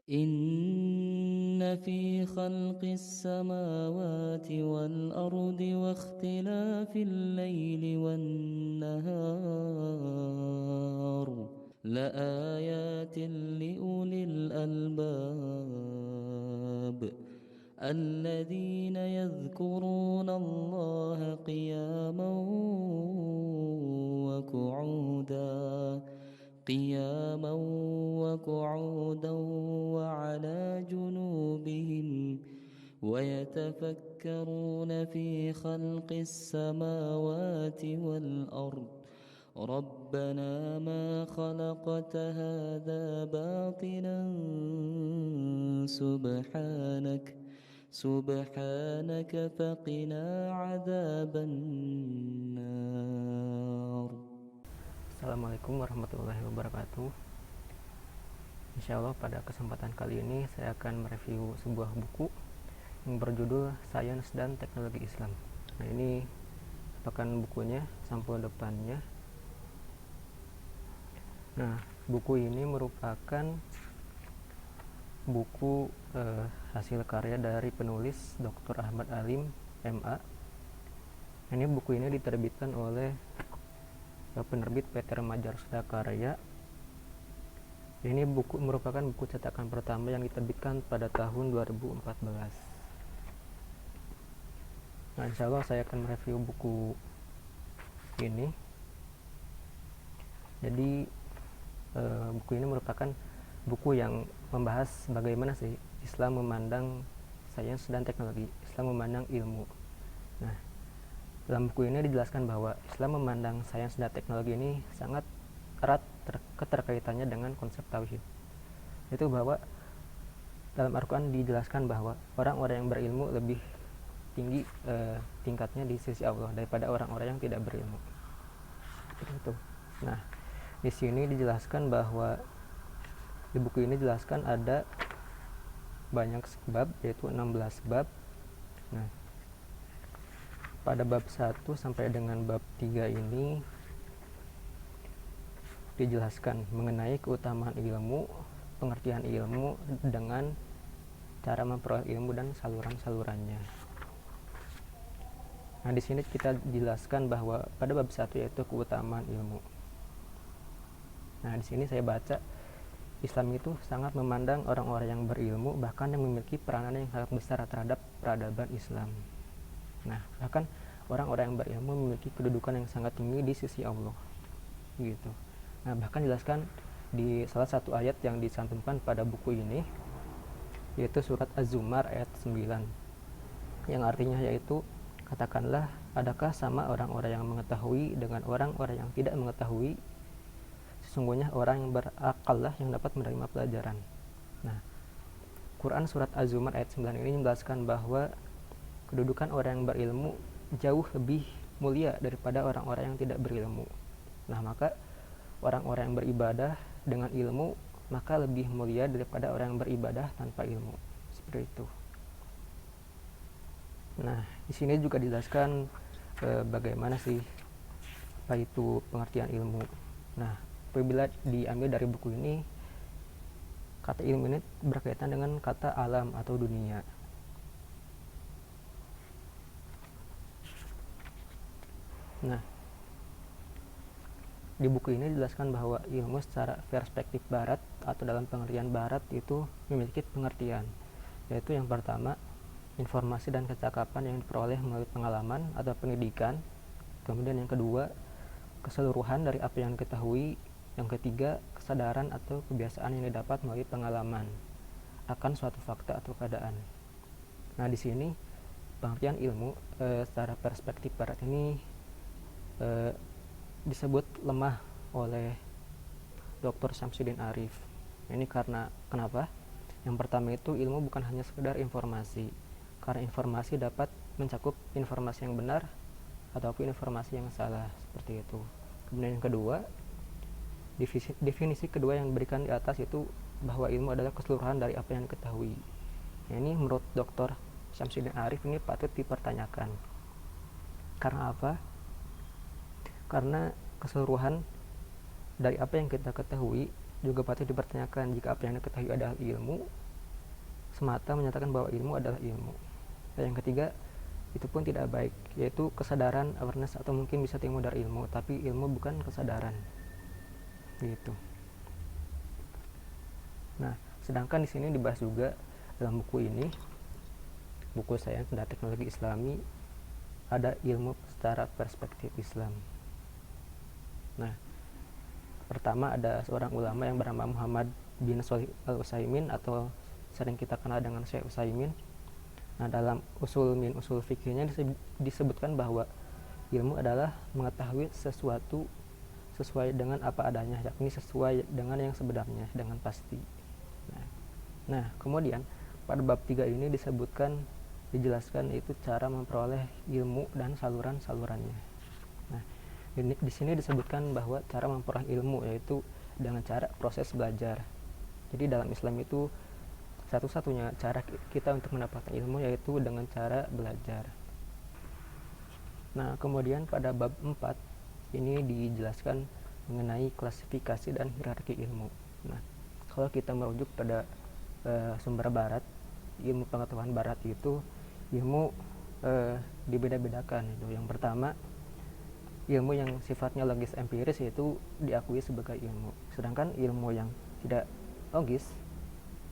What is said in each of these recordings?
إن في خلق السماوات والأرض واختلاف الليل والنهار لآيات لأولي الألباب الذين يذكرون الله وقعودا قياما وقعودا وعلى جنوبهم ويتفكرون في خلق السماوات والأرض ربنا ما خلقت هذا باطلا سبحانك فقنا عذاب النار. Assalamualaikum warahmatullahi wabarakatuh. Insya Allah pada kesempatan kali ini saya akan mereview sebuah buku yang berjudul Sains dan Teknologi Islam. Nah, ini merupakan bukunya, sampul depannya. Nah, buku ini merupakan buku hasil karya dari penulis Dr. Ahmad Alim, MA. Ini buku ini diterbitkan oleh penerbit PT Remaja Rusda Karya. Ini buku merupakan buku cetakan pertama yang diterbitkan pada tahun 2014. Nah, insya Allah saya akan mereview buku ini. Jadi buku ini merupakan buku yang membahas bagaimana sih Islam memandang sains dan teknologi, Islam memandang ilmu. Nah, dalam buku ini dijelaskan bahwa Islam memandang sains dan teknologi ini sangat erat keterkaitannya dengan konsep tauhid. Itu bahwa dalam Al-Quran dijelaskan bahwa orang-orang yang berilmu lebih tinggi tingkatnya di sisi Allah daripada orang-orang yang tidak berilmu. Itu. Nah, di sini dijelaskan bahwa di buku ini dijelaskan ada banyak bab, yaitu 16 bab. Nah, pada bab 1 sampai dengan bab 3 ini dijelaskan mengenai keutamaan ilmu, pengertian ilmu dengan cara memperoleh ilmu dan saluran-salurannya. Nah, di sini kita jelaskan bahwa pada bab 1 yaitu keutamaan ilmu. Nah, di sini saya baca Islam itu sangat memandang orang-orang yang berilmu, bahkan yang memiliki peranan yang sangat besar terhadap peradaban Islam. Nah, bahkan orang-orang yang berilmu memiliki kedudukan yang sangat tinggi di sisi Allah, gitu. Nah, bahkan dijelaskan di salah satu ayat yang dicantumkan pada buku ini, yaitu surat Az-Zumar ayat 9, yang artinya yaitu, katakanlah, adakah sama orang-orang yang mengetahui dengan orang-orang yang tidak mengetahui? Sesungguhnya orang yang berakallah yang dapat menerima pelajaran. Nah, Quran surat Az-Zumar ayat 9 ini menjelaskan bahwa kedudukan orang yang berilmu jauh lebih mulia daripada orang-orang yang tidak berilmu. Nah, maka orang-orang yang beribadah dengan ilmu maka lebih mulia daripada orang yang beribadah tanpa ilmu. Seperti itu. Nah, di sini juga dijelaskan bagaimana sih apa itu pengertian ilmu. Nah, apabila diambil dari buku ini, kata ilmu ini berkaitan dengan kata alam atau dunia. Nah, di buku ini dijelaskan bahwa ilmu secara perspektif barat atau dalam pengertian barat itu memiliki pengertian, yaitu yang pertama, informasi dan kecakapan yang diperoleh melalui pengalaman atau pendidikan. Kemudian yang kedua, keseluruhan dari apa yang diketahui. Yang ketiga, kesadaran atau kebiasaan yang didapat melalui pengalaman akan suatu fakta atau keadaan. Nah, di sini pengertian ilmu secara perspektif barat ini disebut lemah oleh Dr. Syamsuddin Arif. Ini karena kenapa? Yang pertama itu ilmu bukan hanya sekedar informasi, karena informasi dapat mencakup informasi yang benar ataupun informasi yang salah, seperti itu. Kemudian yang kedua, definisi kedua yang diberikan di atas itu bahwa ilmu adalah keseluruhan dari apa yang diketahui. Ini menurut Dr. Syamsuddin Arif ini patut dipertanyakan. Karena apa? Karena keseluruhan dari apa yang kita ketahui juga patut dipertanyakan jika apa yang diketahui adalah ilmu, semata menyatakan bahwa ilmu adalah ilmu. Dan yang ketiga, itu pun tidak baik, yaitu kesadaran, awareness, atau mungkin bisa timbul dari ilmu, tapi ilmu bukan kesadaran gitu. Nah, sedangkan di sini dibahas juga dalam buku ini, buku Sains dan Teknologi Islami, ada ilmu secara perspektif Islam. Nah, pertama ada seorang ulama yang bernama Muhammad bin Shalih Al-Utsaimin atau sering kita kenal dengan Syekh Utsaimin. Nah, dalam usul fikihnya disebutkan bahwa ilmu adalah mengetahui sesuatu sesuai dengan apa adanya, yakni sesuai dengan yang sebenarnya, dengan pasti. Nah, kemudian pada bab 3 ini dijelaskan yaitu cara memperoleh ilmu dan saluran-salurannya. Nah, di sini disebutkan bahwa cara memperoleh ilmu yaitu dengan cara proses belajar. Jadi dalam Islam itu satu-satunya cara kita untuk mendapatkan ilmu yaitu dengan cara belajar. Nah, kemudian pada bab 4 ini dijelaskan mengenai klasifikasi dan hierarki ilmu. Nah, kalau kita merujuk pada sumber barat, ilmu pengetahuan barat itu ilmu dibeda-bedakan. Yang pertama, ilmu yang sifatnya logis empiris yaitu diakui sebagai ilmu. Sedangkan ilmu yang tidak logis,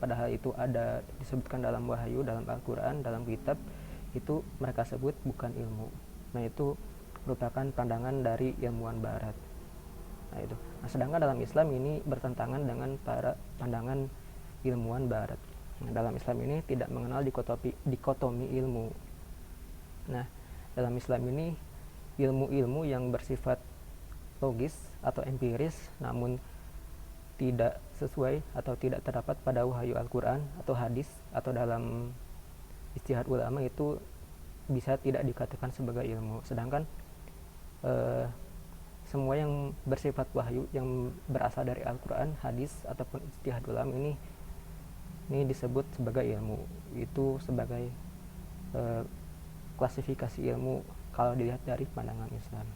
padahal itu ada disebutkan dalam wahyu, dalam Al-Quran, dalam kitab, itu mereka sebut bukan ilmu. Nah, itu merupakan pandangan dari ilmuwan barat. Nah, itu. Nah, sedangkan dalam Islam ini bertentangan dengan para pandangan ilmuwan barat. Nah, dalam Islam ini tidak mengenal dikotomi ilmu. Nah, dalam Islam ini ilmu-ilmu yang bersifat logis atau empiris namun tidak sesuai atau tidak terdapat pada wahyu Al-Quran atau hadis atau dalam ijtihad ulama itu bisa tidak dikatakan sebagai ilmu. Sedangkan semua yang bersifat wahyu yang berasal dari Al-Quran, hadis ataupun ijtihad ulama ini disebut sebagai ilmu. Itu sebagai klasifikasi ilmu kalau dilihat dari pandangan Islam.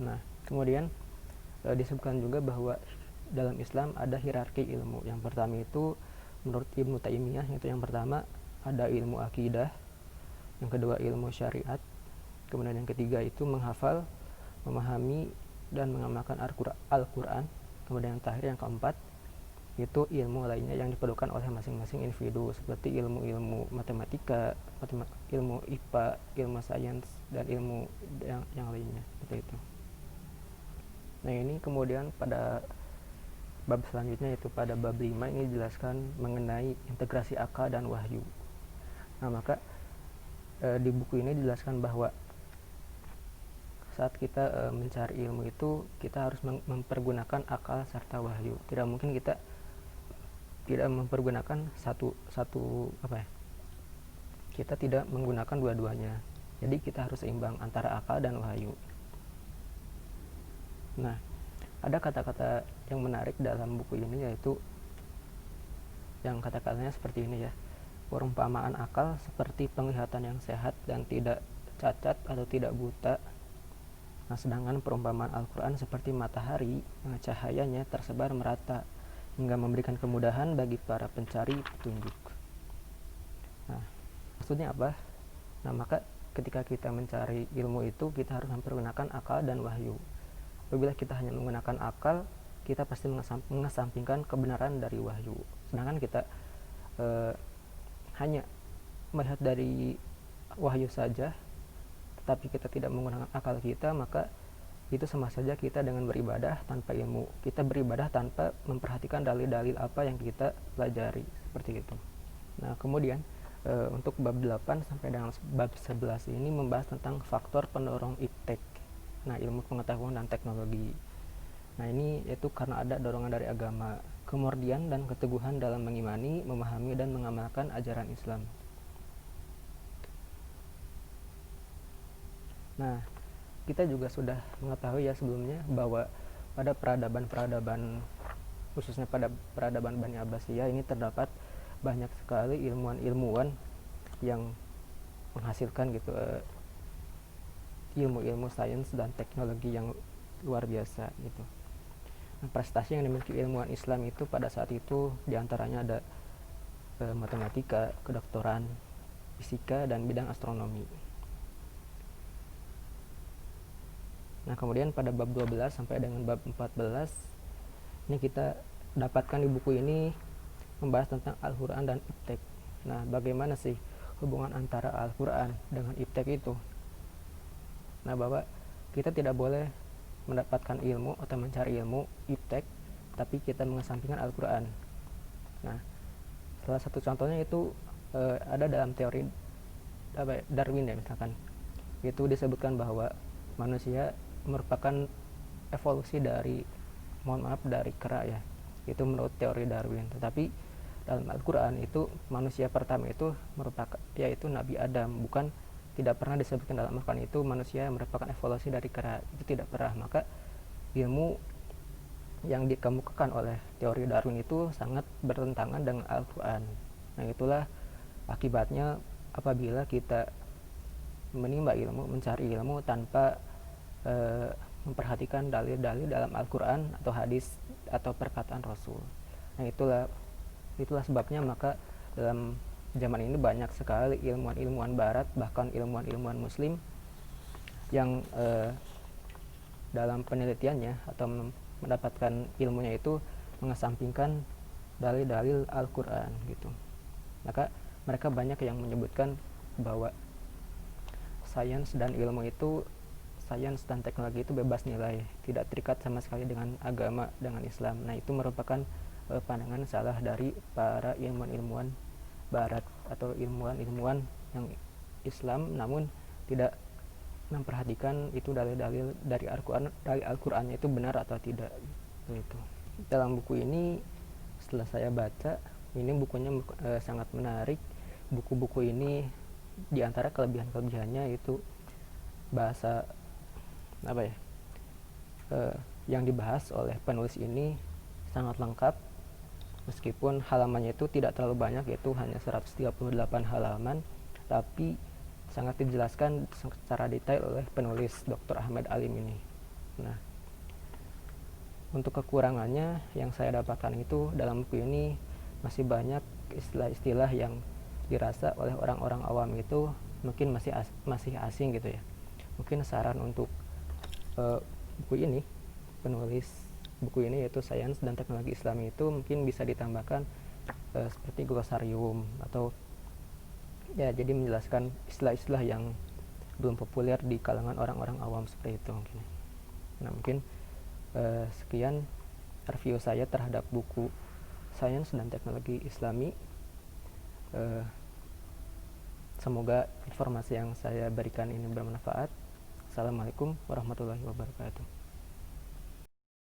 Nah, kemudian disebutkan juga bahwa dalam Islam ada hierarki ilmu. Yang pertama itu menurut Ibnu Taimiyah, yaitu yang pertama ada ilmu akidah, yang kedua ilmu syariat, kemudian yang ketiga itu menghafal, memahami dan mengamalkan Al-Quran, kemudian yang terakhir yang keempat itu ilmu lainnya yang diperlukan oleh masing-masing individu seperti ilmu-ilmu matematika, ilmu IPA, ilmu sains, dan ilmu yang lainnya seperti itu. Nah, ini kemudian pada bab selanjutnya yaitu pada bab 5 ini dijelaskan mengenai integrasi akal dan wahyu. Nah, maka di buku ini dijelaskan bahwa saat kita mencari ilmu itu kita harus mempergunakan akal serta wahyu. Tidak mungkin kita tidak mempergunakan kita tidak menggunakan dua-duanya. Jadi kita harus seimbang antara akal dan wahyu. Nah, ada kata-kata yang menarik dalam buku ini yaitu yang kata-katanya seperti ini ya. Perumpamaan akal seperti penglihatan yang sehat dan tidak cacat atau tidak buta. Nah, sedangkan perumpamaan Al-Quran seperti matahari yang cahayanya tersebar merata hingga memberikan kemudahan bagi para pencari petunjuk. Nah, maksudnya apa? Nah, maka ketika kita mencari ilmu itu kita harus mempergunakan akal dan wahyu. Apabila kita hanya menggunakan akal, kita pasti mengesampingkan kebenaran dari wahyu. Sedangkan kita hanya melihat dari wahyu saja, tetapi kita tidak menggunakan akal kita, maka itu sama saja kita dengan beribadah tanpa ilmu. Kita beribadah tanpa memperhatikan dalil-dalil apa yang kita pelajari, seperti itu. Nah, kemudian untuk bab 8 sampai dengan bab 11 ini membahas tentang faktor pendorong iptek. Nah, ilmu pengetahuan dan teknologi. Nah, ini yaitu karena ada dorongan dari agama, kemurnian dan keteguhan dalam mengimani, memahami dan mengamalkan ajaran Islam. Nah, kita juga sudah mengetahui ya sebelumnya bahwa pada peradaban khususnya pada peradaban Bani Abbasiyah ini terdapat banyak sekali ilmuwan-ilmuwan yang menghasilkan gitu ilmu-ilmu sains dan teknologi yang luar biasa gitu. prestasi yang dimiliki ilmuwan Islam itu pada saat itu diantaranya ada matematika, kedokteran, fisika, dan bidang astronomi. Nah, kemudian pada bab 12 sampai dengan bab 14 ini kita dapatkan di buku ini membahas tentang Al-Quran dan iptek. Nah, bagaimana sih hubungan antara Al-Quran dengan iptek itu? Nah, bahwa kita tidak boleh mendapatkan ilmu atau mencari ilmu iptek tapi kita mengesampingkan Al-Quran. Nah, salah satu contohnya itu ada dalam teori Darwin ya, misalkan itu disebutkan bahwa manusia merupakan evolusi dari dari kera ya, itu menurut teori Darwin. Tetapi dalam Al-Quran itu manusia pertama itu merupakan yaitu Nabi Adam, bukan, tidak pernah disebutkan dalam Al-Quran itu manusia merupakan evolusi dari kera, itu tidak pernah. Maka ilmu yang dikemukakan oleh teori Darwin itu sangat bertentangan dengan Al-Quran. Nah, itulah akibatnya apabila kita menimba ilmu, mencari ilmu tanpa memperhatikan dalil-dalil dalam Al-Quran atau hadis atau perkataan Rasul. Nah, itulah sebabnya maka dalam zaman ini banyak sekali ilmuwan-ilmuwan barat, bahkan ilmuwan-ilmuwan muslim yang dalam penelitiannya atau mendapatkan ilmunya itu mengesampingkan dalil-dalil Al-Quran gitu. Maka mereka banyak yang menyebutkan bahwa sains dan ilmu itu, sains dan teknologi itu bebas nilai, tidak terikat sama sekali dengan agama, dengan Islam. Nah, itu merupakan pandangan salah dari para ilmuwan-ilmuwan barat atau ilmuwan-ilmuwan yang Islam namun tidak memperhatikan itu dalil-dalil dari Al-Qur'annya itu benar atau tidak gitu. Dalam buku ini setelah saya baca, ini bukunya sangat menarik. Buku-buku ini diantara kelebihannya itu bahasa yang dibahas oleh penulis ini sangat lengkap, meskipun halamannya itu tidak terlalu banyak, yaitu hanya 138 halaman, tapi sangat dijelaskan secara detail oleh penulis Dr. Ahmad Alim ini. Nah, untuk kekurangannya yang saya dapatkan itu dalam buku ini masih banyak istilah-istilah yang dirasa oleh orang-orang awam itu mungkin masih asing gitu ya. Mungkin saran untuk buku ini, penulis buku ini yaitu Sains dan Teknologi Islami itu mungkin bisa ditambahkan seperti glosarium atau ya, jadi menjelaskan istilah-istilah yang belum populer di kalangan orang-orang awam seperti itu mungkin. Nah, mungkin sekian review saya terhadap buku Sains dan Teknologi Islami. Semoga informasi yang saya berikan ini bermanfaat. Assalamualaikum warahmatullahi wabarakatuh.